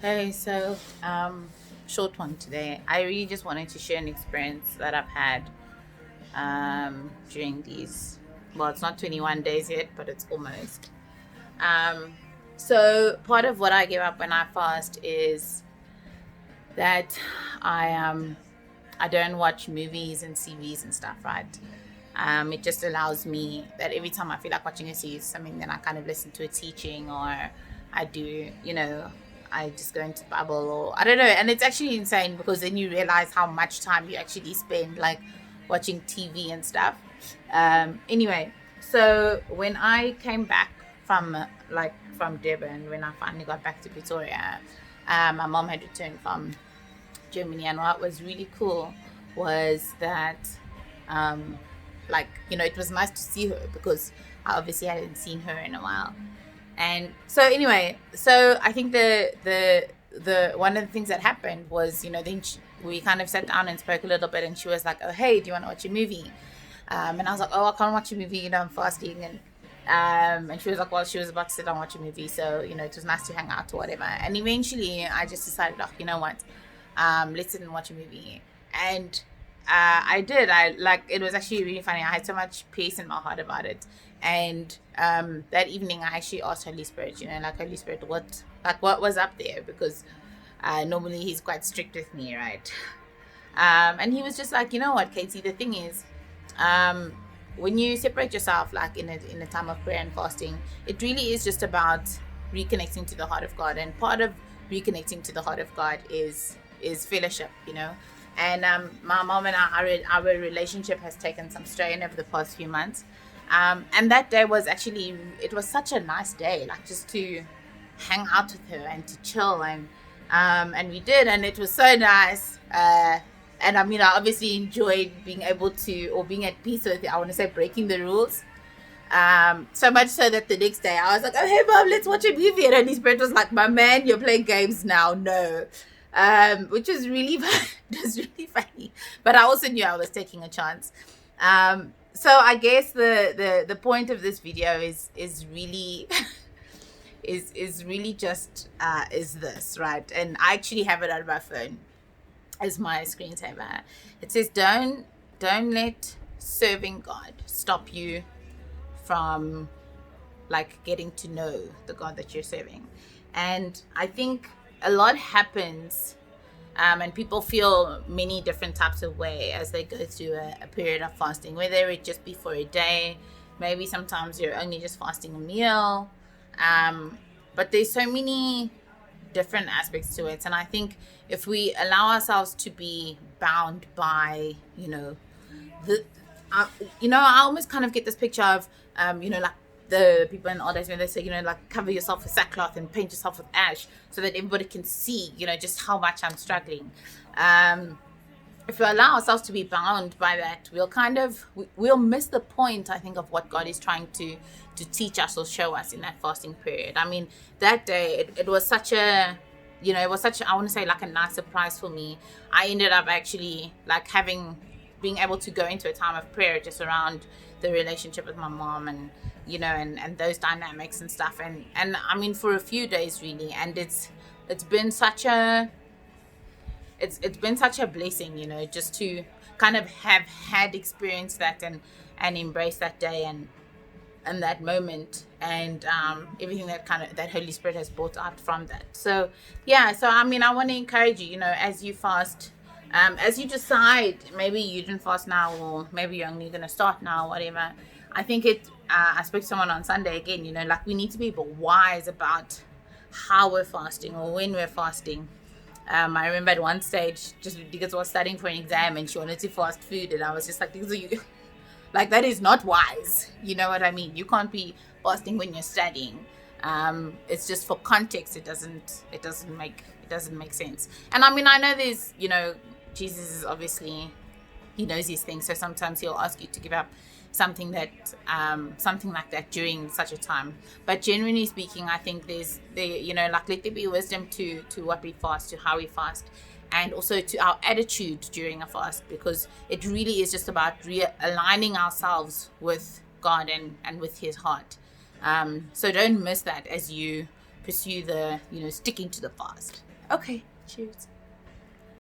Hey, so short one today. I really just wanted to share an experience that I've had during these. Well, it's not 21 days yet, but it's almost. Um, so part of what I give up when I fast is that I don't watch movies and CVs and stuff, right? It just allows me that every time I feel like watching a series, something, then I kind of listen to a teaching, or I do, I just go into Bible, or I don't know. And it's actually insane because then you realize how much time you actually spend like watching TV and stuff. Anyway, so when I came back from from Durban, when I finally got back to Pretoria, my mom had returned from Germany, and what was really cool was that it was nice to see her because I obviously hadn't seen her in a while. And so anyway, so I think the one of the things that happened was, then we kind of sat down and spoke a little bit, and she was like, "Oh, hey, do you want to watch a movie?" And I was like, "Oh, I can't watch a movie, I'm fasting." And she was like, "Well, she was about to sit down and watch a movie, so it was nice to hang out or whatever." And eventually, I just decided, "Oh, you know what? Let's sit and watch a movie." And I did. It was actually really funny. I had so much peace in my heart about it. And that evening, I actually asked Holy Spirit, Holy Spirit, what was up there? Because normally he's quite strict with me, right? And he was just like, "You know what, Katie? The thing is, um, when you separate yourself, like in a time of prayer and fasting, it really is just about reconnecting to the heart of God. And part of reconnecting to the heart of God is fellowship, And my mom and our relationship has taken some strain over the past few months. And that day was actually, it was such a nice day, like just to hang out with her and to chill, and we did, and it was so nice. And I mean, I obviously enjoyed being able to, or being at peace with, I want to say, breaking the rules. So much so that the next day I was like, "Oh, hey, Mom, let's watch a movie." And Holy Spirit was like, "My man, you're playing games now. No." Which was really, it was really funny. But I also knew I was taking a chance. So I guess the point of this video is really is really just is this, right? And I actually have it on my phone as my screensaver. It says, don't let serving God stop you from like getting to know the God that you're serving. And I think a lot happens, and people feel many different types of way as they go through a period of fasting, whether it just be for a day, maybe sometimes you're only just fasting a meal, but there's so many different aspects to it. And I think if we allow ourselves to be bound by, the I almost kind of get this picture of, like the people in old days when they say, like, cover yourself with sackcloth and paint yourself with ash so that everybody can see, just how much I'm struggling. If we allow ourselves to be bound by that, we'll miss the point, I think, of what God is trying to teach us or show us in that fasting period. I mean, that day, it was such a, I want to say, like, a nice surprise for me. I ended up actually like being able to go into a time of prayer just around the relationship with my mom, and and those dynamics and stuff, and I mean, for a few days really. And it's been such a blessing, just to kind of have had experienced that, and embrace that day, and that moment, and everything that Holy Spirit has brought out from that. So yeah, so I mean, I want to encourage you, as you fast, as you decide, maybe you didn't fast now, or maybe you're only going to start now, whatever. I think I spoke to someone on Sunday again, like, we need to be wise about how we're fasting or when we're fasting. I remember at one stage, just because I was studying for an exam and she wanted to fast food, and I was just like, "These are you." Like, that is not wise. You know what I mean? You can't be fasting when you're studying. It's just for context. It doesn't make sense. And I mean, I know there's, Jesus is obviously, he knows these things. So sometimes he'll ask you to give up something like that during such a time. But generally speaking, I think let there be wisdom to what we fast, to how we fast, and also to our attitude during a fast, because it really is just about realigning ourselves with God and with his heart. So don't miss that as you pursue the, sticking to the fast. Okay, cheers.